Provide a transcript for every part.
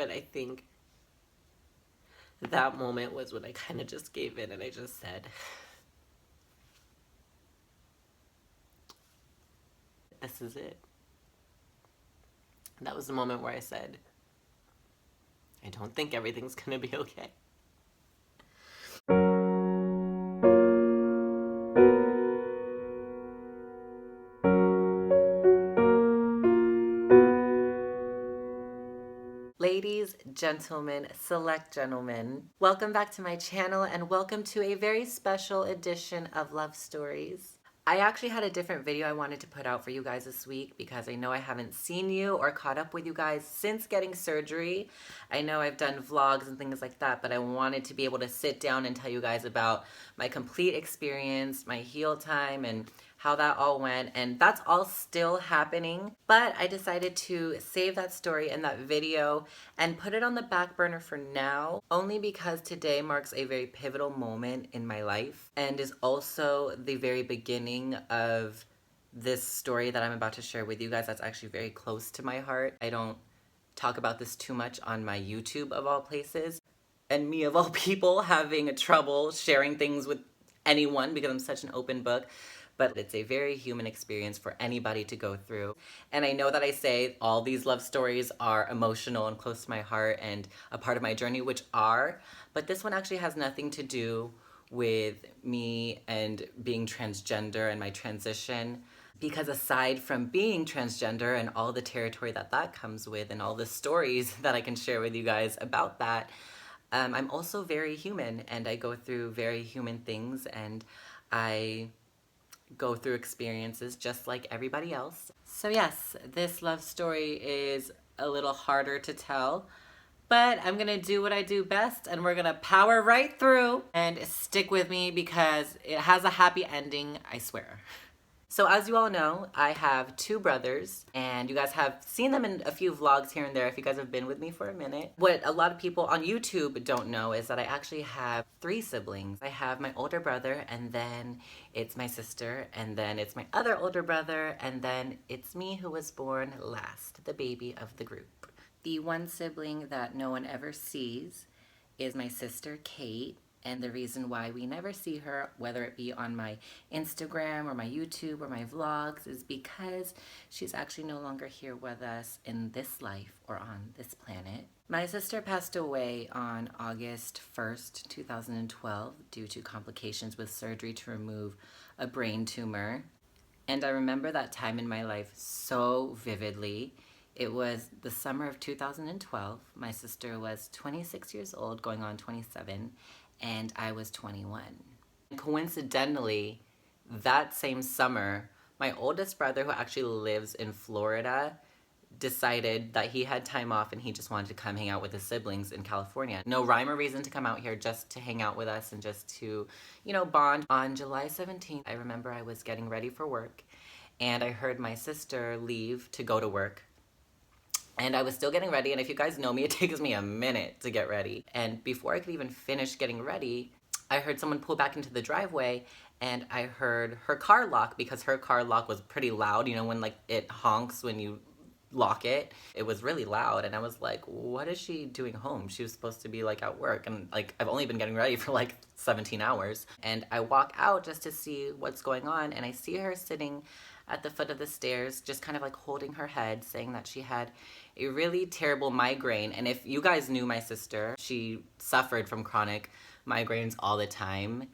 But I think that moment was when I kind of just gave in and I just said, this is it. That was the moment where I said, I don't think everything's gonna be okay. Ladies, gentlemen, select gentlemen, welcome back to my channel and welcome to a very special edition of Love Stories. I actually had a different video I wanted to put out for you guys this week because I know I haven't seen you or caught up with you guys since getting surgery. I know I've done vlogs and things like that, but I wanted to be able to sit down and tell you guys about my complete experience, my heal time, and how that all went, and that's all still happening. But I decided to save that story and that video and put it on the back burner for now, only because today marks a very pivotal moment in my life and is also the very beginning of this story that I'm about to share with you guys that's actually very close to my heart. I don't talk about this too much on my YouTube of all places, and me of all people having trouble sharing things with anyone because I'm such an open book. But it's a very human experience for anybody to go through. And I know that I say all these love stories are emotional and close to my heart and a part of my journey, which are, but this one actually has nothing to do with me and being transgender and my transition. Because aside from being transgender and all the territory that that comes with and all the stories that I can share with you guys about that, I'm also very human and I go through very human things and I go through experiences just like everybody else. So yes, this love story is a little harder to tell, but I'm gonna do what I do best and we're gonna power right through and stick with me because it has a happy ending, I swear. So as you all know, I have two brothers, and you guys have seen them in a few vlogs here and there if you guys have been with me for a minute. What a lot of people on YouTube don't know is that I actually have three siblings. I have my older brother, and then it's my sister, and then it's my other older brother, and then it's me who was born last, the baby of the group. The one sibling that no one ever sees is my sister, Kate. And the reason why we never see her, whether it be on my Instagram or my YouTube or my vlogs, is because she's actually no longer here with us in this life or on this planet. My sister passed away on August 1st, 2012 due to complications with surgery to remove a brain tumor. And I remember that time in my life so vividly. It was the summer of 2012. My sister was 26 years old, going on 27, and I was 21. Coincidentally, that same summer, my oldest brother, who actually lives in Florida, decided that he had time off and he just wanted to come hang out with his siblings in California. No rhyme or reason to come out here, just to hang out with us and just to, you know, bond. On July 17th, I remember I was getting ready for work and I heard my sister leave to go to work. And I was still getting ready, and if you guys know me, it takes me a minute to get ready. And before I could even finish getting ready, I heard someone pull back into the driveway, and I heard her car lock, because her car lock was pretty loud, you know, when like it honks when you lock it. It was really loud, and I was like, what is she doing home? She was supposed to be like at work, and like I've only been getting ready for like 17 hours. And I walk out just to see what's going on, and I see her sitting at the foot of the stairs, just kind of like holding her head, saying that she had a really terrible migraine. And if you guys knew my sister, she suffered from chronic migraines all the time.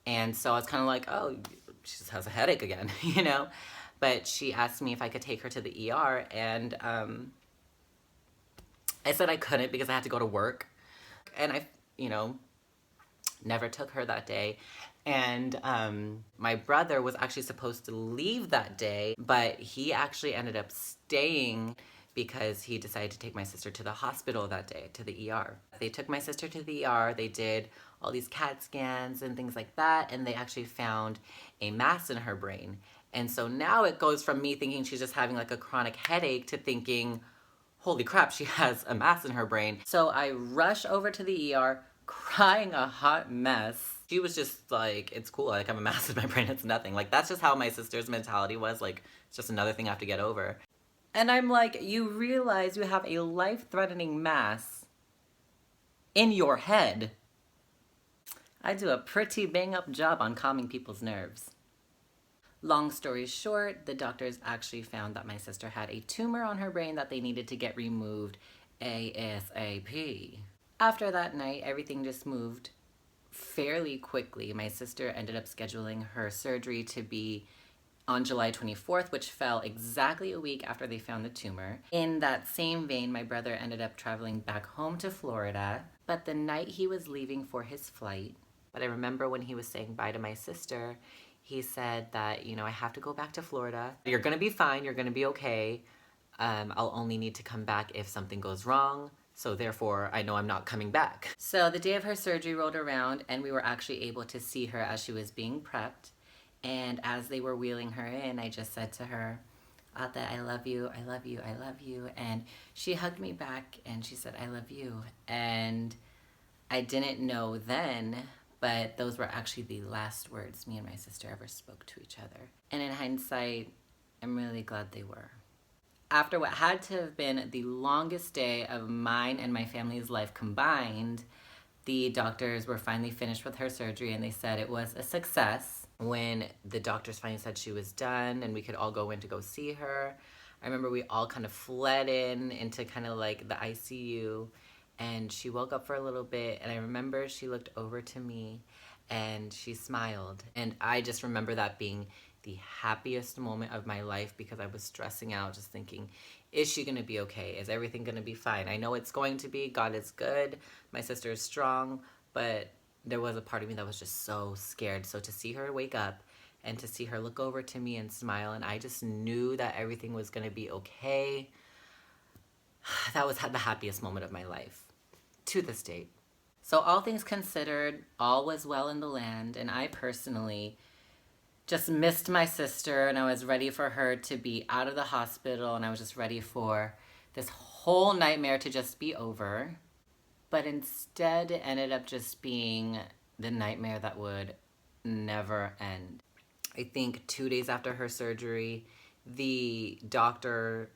And so I was kind of like, oh, she just has a headache again, you know? But she asked me if I could take her to the ER, and I said I couldn't because I had to go to work. And I, you know, never took her that day. And my brother was actually supposed to leave that day, but he actually ended up staying because he decided to take my sister to the hospital that day, to the ER. They took my sister to the ER, they did all these CAT scans and things like that, and they actually found a mass in her brain. And so now it goes from me thinking she's just having like a chronic headache to thinking, holy crap, she has a mass in her brain. So I rush over to the ER, crying a hot mess. She was just like, it's cool, like I have a mass in my brain, it's nothing. Like that's just how my sister's mentality was, like it's just another thing I have to get over. And I'm like, you realize you have a life-threatening mass in your head. I do a pretty bang-up job on calming people's nerves. Long story short, the doctors actually found that my sister had a tumor on her brain that they needed to get removed ASAP. After that night, everything just moved fairly quickly. My sister ended up scheduling her surgery to be on July 24th, which fell exactly a week after they found the tumor. In that same vein, my brother ended up traveling back home to Florida, but the night he was leaving for his flight, but I remember when he was saying bye to my sister, he said that, you know, I have to go back to Florida. You're gonna be fine, you're gonna be okay. I'll only need to come back if something goes wrong. So therefore, I know I'm not coming back. So the day of her surgery rolled around and we were actually able to see her as she was being prepped. And as they were wheeling her in, I just said to her, Ate, I love you, I love you, I love you. And she hugged me back and she said, I love you. And I didn't know then, but those were actually the last words me and my sister ever spoke to each other. And in hindsight, I'm really glad they were. After what had to have been the longest day of mine and my family's life combined, the doctors were finally finished with her surgery and they said it was a success. When the doctors finally said she was done and we could all go in to go see her, I remember we all kind of fled into kind of like the ICU, and she woke up for a little bit, and I remember she looked over to me and she smiled, and I just remember that being the happiest moment of my life because I was stressing out just thinking, is she gonna be okay? Is everything gonna be fine? I know it's going to be. God is good. My sister is strong, but there was a part of me that was just so scared. So to see her wake up and to see her look over to me and smile, and I just knew that everything was gonna be okay, that was the happiest moment of my life to this date. So all things considered, all was well in the land, and I personally just missed my sister, and I was ready for her to be out of the hospital, and I was just ready for this whole nightmare to just be over. But instead, it ended up just being the nightmare that would never end. I think 2 days after her surgery, the doctors,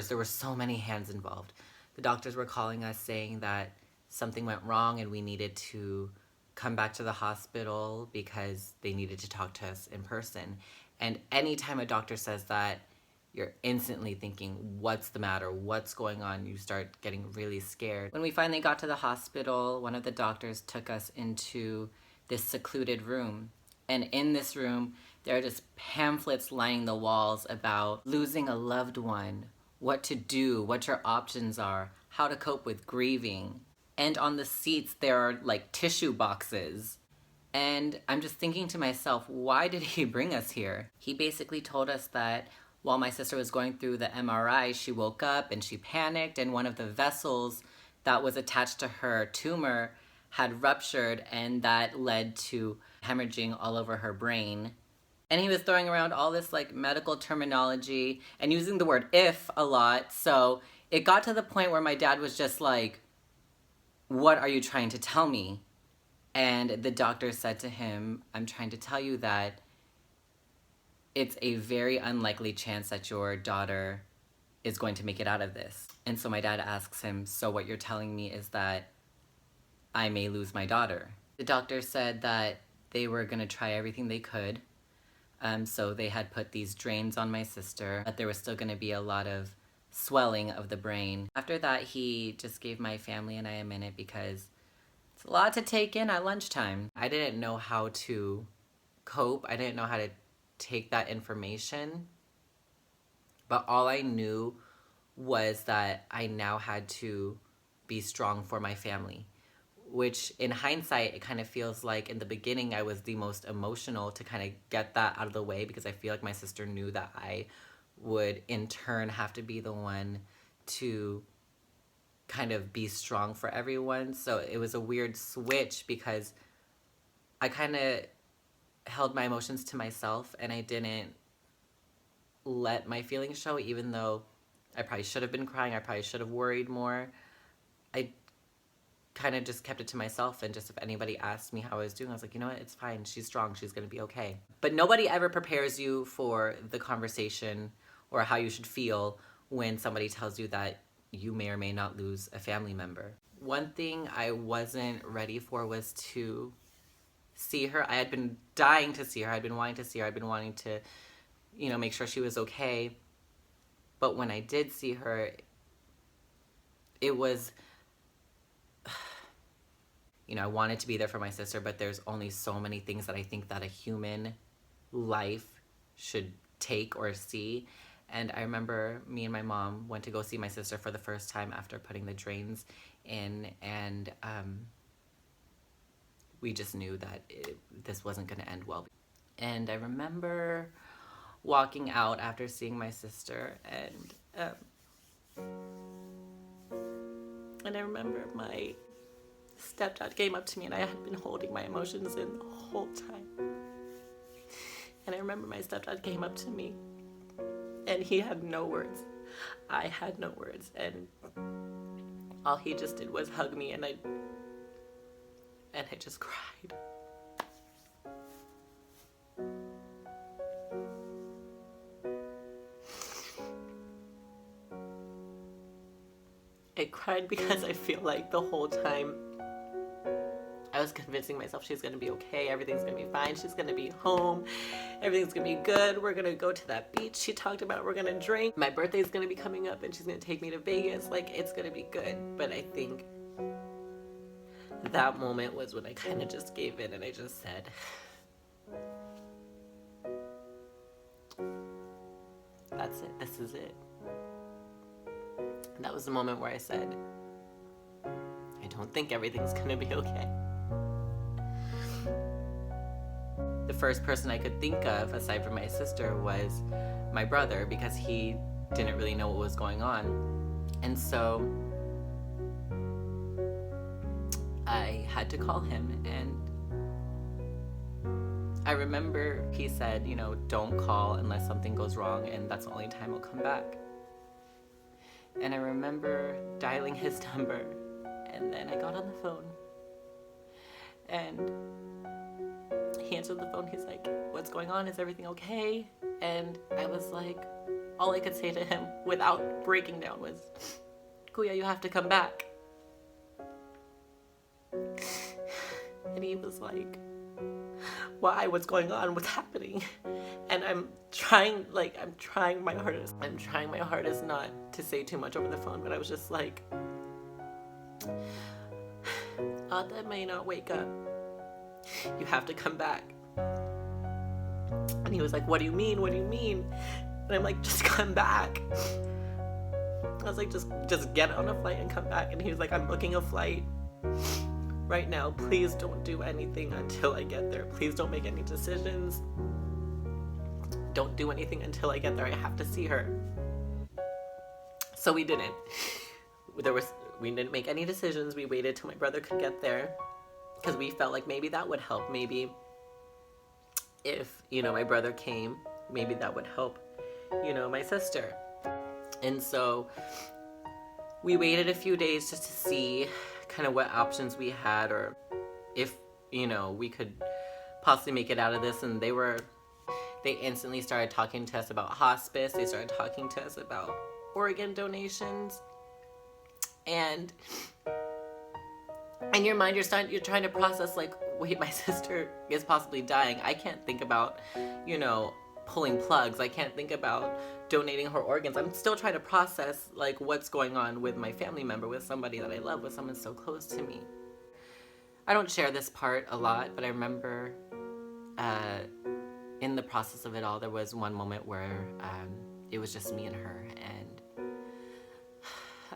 there were so many hands involved. The doctors were calling us saying that something went wrong and we needed to come back to the hospital because they needed to talk to us in person. And anytime a doctor says that, you're instantly thinking, what's the matter? What's going on? You start getting really scared. When we finally got to the hospital, one of the doctors took us into this secluded room. And in this room, there are just pamphlets lining the walls about losing a loved one, what to do, what your options are, how to cope with grieving. And on the seats, there are like tissue boxes. And I'm just thinking to myself, why did he bring us here? He basically told us that while my sister was going through the MRI, she woke up and she panicked, and one of the vessels that was attached to her tumor had ruptured, and that led to hemorrhaging all over her brain. And he was throwing around all this like medical terminology and using the word if a lot. So it got to the point where my dad was just like, what are you trying to tell me? And the doctor said to him, I'm trying to tell you that it's a very unlikely chance that your daughter is going to make it out of this. And so my dad asks him, so what you're telling me is that I may lose my daughter? The doctor said that they were going to try everything they could. So they had put these drains on my sister, but there was still going to be a lot of swelling of the brain. After that, he just gave my family and I a minute because it's a lot to take in at lunchtime. I didn't know how to cope. I didn't know how to take that information. But all I knew was that I now had to be strong for my family, which in hindsight, it kind of feels like in the beginning, I was the most emotional to kind of get that out of the way because I feel like my sister knew that I would in turn have to be the one to kind of be strong for everyone. So it was a weird switch because I kind of held my emotions to myself and I didn't let my feelings show, even though I probably should have been crying. I probably should have worried more. I kind of just kept it to myself, and just if anybody asked me how I was doing, I was like, you know what, it's fine. She's strong. She's going to be okay. But nobody ever prepares you for the conversation or how you should feel when somebody tells you that you may or may not lose a family member. One thing I wasn't ready for was to see her. I had been dying to see her. I'd been wanting to see her. I'd been wanting to, make sure she was okay. But when I did see her, it was, I wanted to be there for my sister, but there's only so many things that I think that a human life should take or see. And I remember me and my mom went to go see my sister for the first time after putting the drains in, and we just knew that this wasn't going to end well. And I remember walking out after seeing my sister, and I remember my stepdad came up to me, and I had been holding my emotions in the whole time. And I remember my stepdad came up to me, and he had no words. I had no words, and all he just did was hug me, and I just cried. I cried because I feel like the whole time I was convincing myself she's going to be okay, everything's going to be fine, she's going to be home, everything's going to be good, we're going to go to that beach she talked about, we're going to drink, my birthday's going to be coming up and she's going to take me to Vegas, like it's going to be good. But I think that moment was when I kind of just gave in, and I just said, that's it, this is it. And that was the moment where I said, I don't think everything's gonna be okay. The first person I could think of, aside from my sister, was my brother, because he didn't really know what was going on. And so I had to call him, and I remember he said, don't call unless something goes wrong, and that's the only time I'll come back. And I remember dialing his number, and then I got on the phone, and he answered the phone. He's like, what's going on? Is everything okay? And I was like, all I could say to him without breaking down was, Kuya, you have to come back. And he was like, why? What's going on? What's happening? And I'm trying my hardest. I'm trying my hardest not to say too much over the phone, but I was just like, Ata may not wake up. You have to come back. And he was like, what do you mean? What do you mean? And I'm like, just come back. I was like, just get on a flight and come back. And he was like, I'm booking a flight right now. Please don't do anything until I get there. Please don't make any decisions. Don't do anything until I get there. I have to see her. So we didn't. We didn't make any decisions. We waited till my brother could get there, because we felt like maybe that would help. Maybe if, my brother came, maybe that would help, my sister. And so we waited a few days just to see kind of what options we had, or if, we could possibly make it out of this. And they instantly started talking to us about hospice. They started talking to us about organ donations. And in your mind, you're trying to process, like, wait, my sister is possibly dying. I can't think about, pulling plugs. I can't think about donating her organs. I'm still trying to process, like, what's going on with my family member, with somebody that I love, with someone so close to me. I don't share this part a lot, but I remember in the process of it all, there was one moment where it was just me and her, and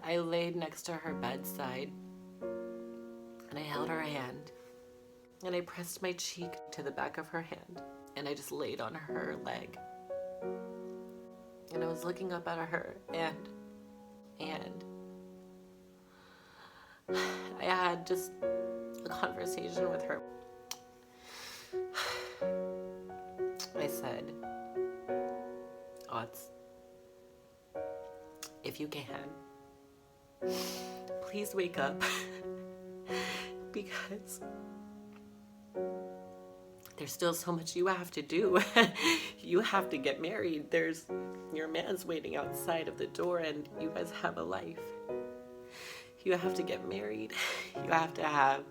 I laid next to her bedside, and I held her hand, and I pressed my cheek to the back of her hand, and I just laid on her leg, and I was looking up at her, and I had just a conversation with her. I said, Ots, if you can, please wake up, because there's still so much you have to do. You have to get married. There's your man's waiting outside of the door, and you guys have a life. You have to get married. You have to have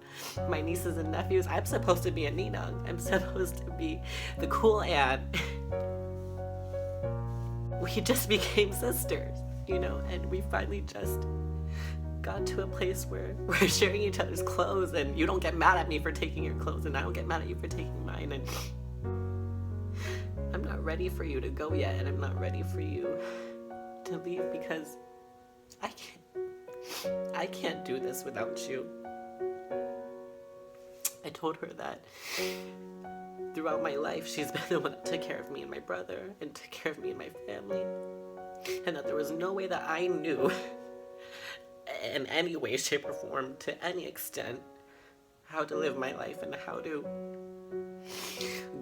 my nieces and nephews. I'm supposed to be a ninang. I'm supposed to be the cool aunt. We just became sisters, you know, and we finally just got to a place where we're sharing each other's clothes, and you don't get mad at me for taking your clothes, and I don't get mad at you for taking mine. And I'm not ready for you to go yet, and I'm not ready for you to leave, because I can't do this without you. I told her that throughout my life, she's been the one that took care of me and my brother, and took care of me and my family, and that there was no way that I knew in any way, shape, or form, to any extent, how to live my life and how to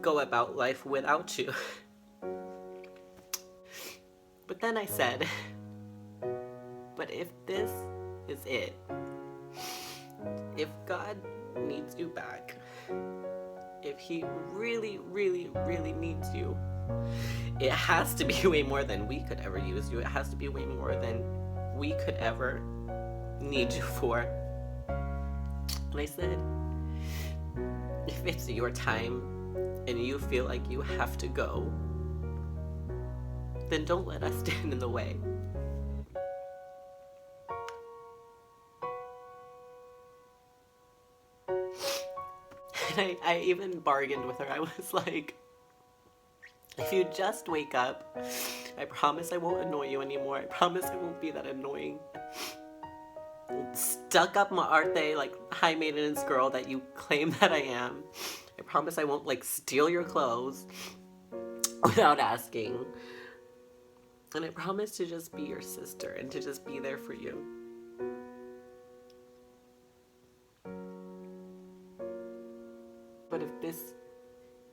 go about life without you. But then I said, but if this is it, if God needs you back, if he really, really, really needs you, it has to be way more than we could ever use you. It has to be way more than we could ever need you for. And I said, if it's your time and you feel like you have to go, then don't let us stand in the way. And I even bargained with her. I was like, if you just wake up, I promise I won't annoy you anymore. I promise I won't be that annoying, stuck up Maarte, like high maintenance girl that you claim that I am. I promise I won't like steal your clothes without asking. And I promise to just be your sister and to just be there for you. But if this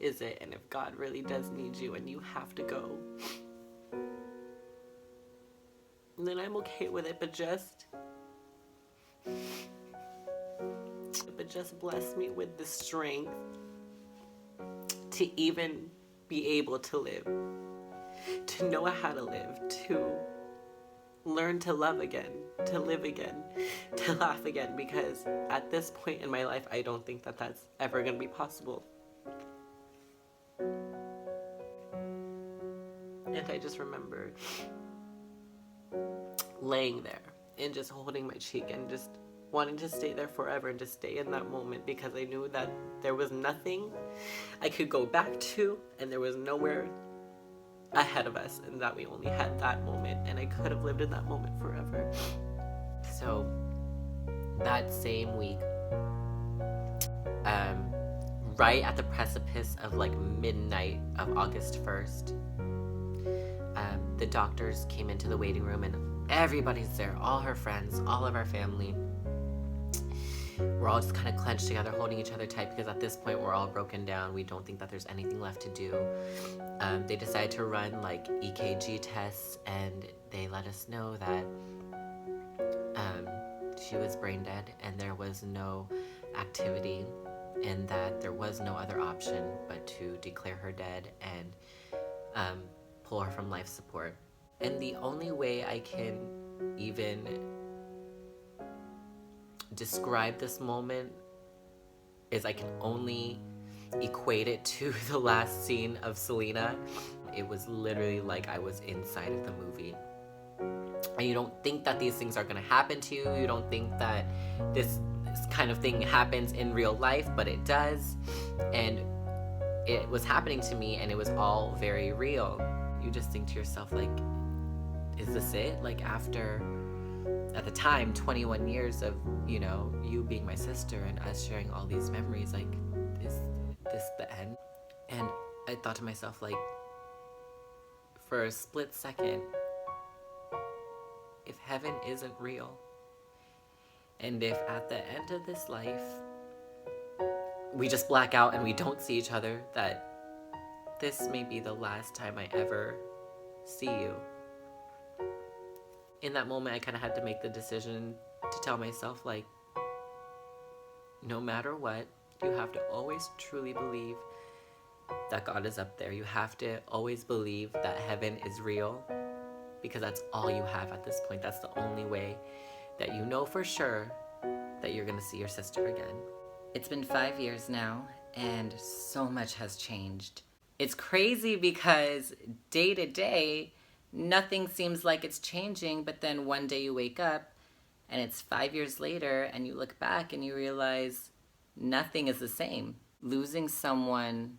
is it, and if God really does need you and you have to go, then I'm okay with it, but just bless me with the strength to even be able to live, to know how to live, to learn to love again, to live again, to laugh again, because at this point in my life, I don't think that that's ever going to be possible. And I just remembered laying there and just holding my cheek and just wanting to stay there forever and just stay in that moment, because I knew that there was nothing I could go back to, and there was nowhere ahead of us, and that we only had that moment, and I could have lived in that moment forever. So that same week, right at the precipice of like midnight of August 1st, the doctors came into the waiting room, and everybody's there, all her friends, all of our family. We're all just kind of clenched together, holding each other tight, because at this point we're all broken down. We don't think that there's anything left to do. They decided to run like EKG tests, and they let us know that she was brain dead, and there was no activity, and that there was no other option but to declare her dead and pull her from life support. And the only way I can even describe this moment is I can only equate it to the last scene of Selena. It was literally like I was inside of the movie. And you don't think that these things are gonna happen to you. You don't think that this kind of thing happens in real life, but it does. And it was happening to me, and it was all very real. You just think to yourself, like, is this it? Like, after, at the time, 21 years of, you know, you being my sister and us sharing all these memories, like, is this the end? And I thought to myself, like, for a split second, if heaven isn't real, and if at the end of this life, we just black out and we don't see each other, that this may be the last time I ever see you. In that moment, I kind of had to make the decision to tell myself, like, no matter what, you have to always truly believe that God is up there. You have to always believe that heaven is real, because that's all you have at this point. That's the only way that you know for sure that you're gonna see your sister again. It's been 5 years now, and so much has changed. It's crazy because day to day, nothing seems like it's changing, but then one day you wake up and it's 5 years later and you look back and you realize nothing is the same. Losing someone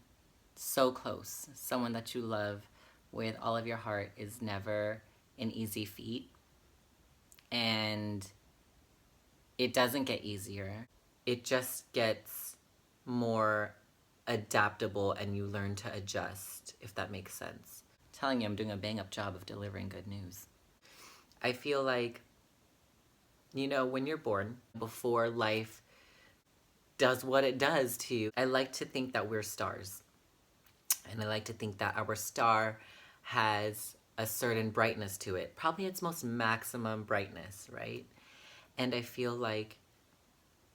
so close, someone that you love with all of your heart, is never an easy feat. And it doesn't get easier. It just gets more adaptable and you learn to adjust, if that makes sense. I'm telling you, I'm doing a bang up job of delivering good news. I feel like, you know, when you're born, before life does what it does to you, I like to think that we're stars. And I like to think that our star has a certain brightness to it, probably its most maximum brightness, right? And I feel like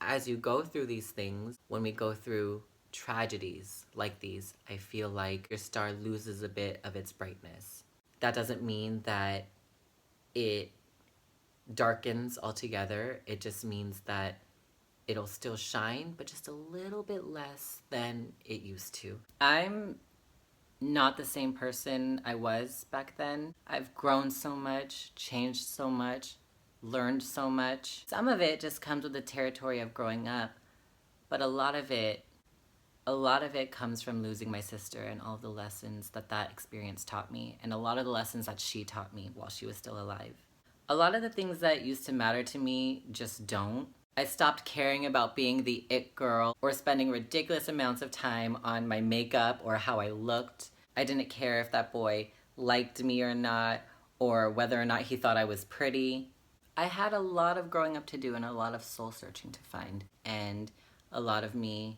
as you go through these things, when we go through tragedies like these, I feel like your star loses a bit of its brightness. That doesn't mean that it darkens altogether. It just means that it'll still shine, but just a little bit less than it used to. I'm not the same person I was back then. I've grown so much, changed so much, learned so much. Some of it just comes with the territory of growing up, but a lot of it comes from losing my sister and all the lessons that experience taught me, and a lot of the lessons that she taught me while she was still alive. A lot of the things that used to matter to me just don't. I stopped caring about being the it girl or spending ridiculous amounts of time on my makeup or how I looked. I didn't care if that boy liked me or not, or whether or not he thought I was pretty. I had a lot of growing up to do and a lot of soul searching to find. And a lot of me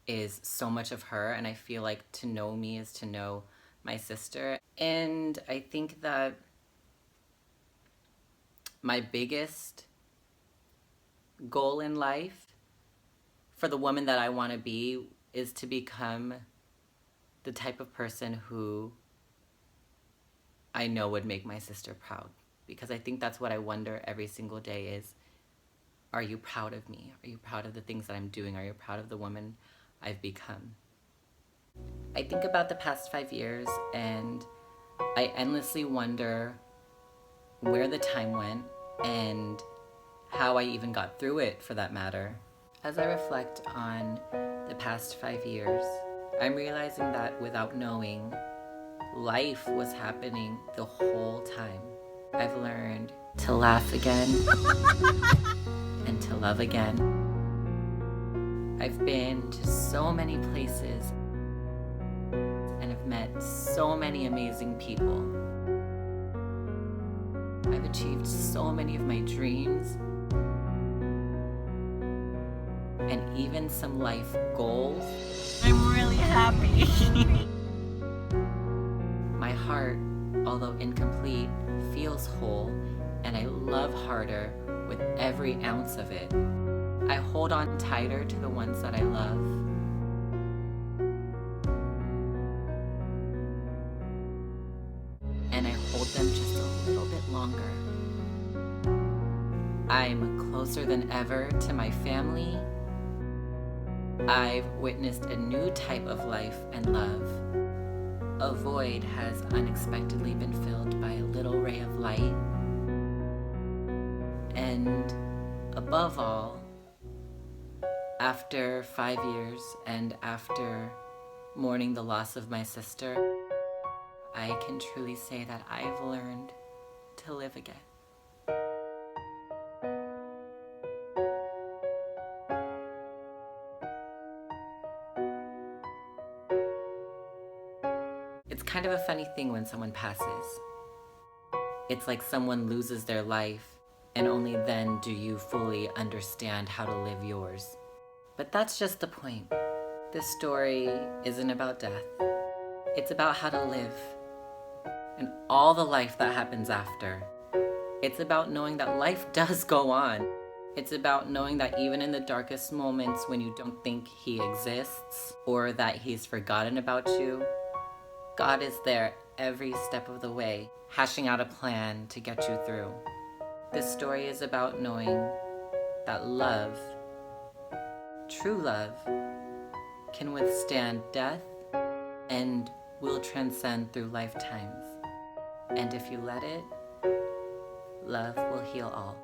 is so much of her, and I feel like to know me is to know my sister. And I think that my biggest goal in life for the woman that I want to be is to become the type of person who I know would make my sister proud. Because I think that's what I wonder every single day is, are you proud of me? Are you proud of the things that I'm doing? Are you proud of the woman I've become? I think about the past 5 years and I endlessly wonder where the time went and how I even got through it, for that matter. As I reflect on the past 5 years, I'm realizing that without knowing, life was happening the whole time. I've learned to laugh again and to love again. I've been to so many places and have met so many amazing people. I've achieved so many of my dreams and even some life goals. I'm really happy. My heart, although incomplete, feels whole, and I love harder with every ounce of it. I hold on tighter to the ones that I love. And I hold them just a little bit longer. I'm closer than ever to my family. I've witnessed a new type of life and love. A void has unexpectedly been filled by a little ray of light. And above all, after 5 years and after mourning the loss of my sister, I can truly say that I've learned to live again. It's kind of a funny thing when someone passes. It's like someone loses their life, and only then do you fully understand how to live yours. But that's just the point. This story isn't about death. It's about how to live and all the life that happens after. It's about knowing that life does go on. It's about knowing that even in the darkest moments when you don't think He exists or that He's forgotten about you, God is there every step of the way, hashing out a plan to get you through. This story is about knowing that love, true love, can withstand death and will transcend through lifetimes. And if you let it, love will heal all.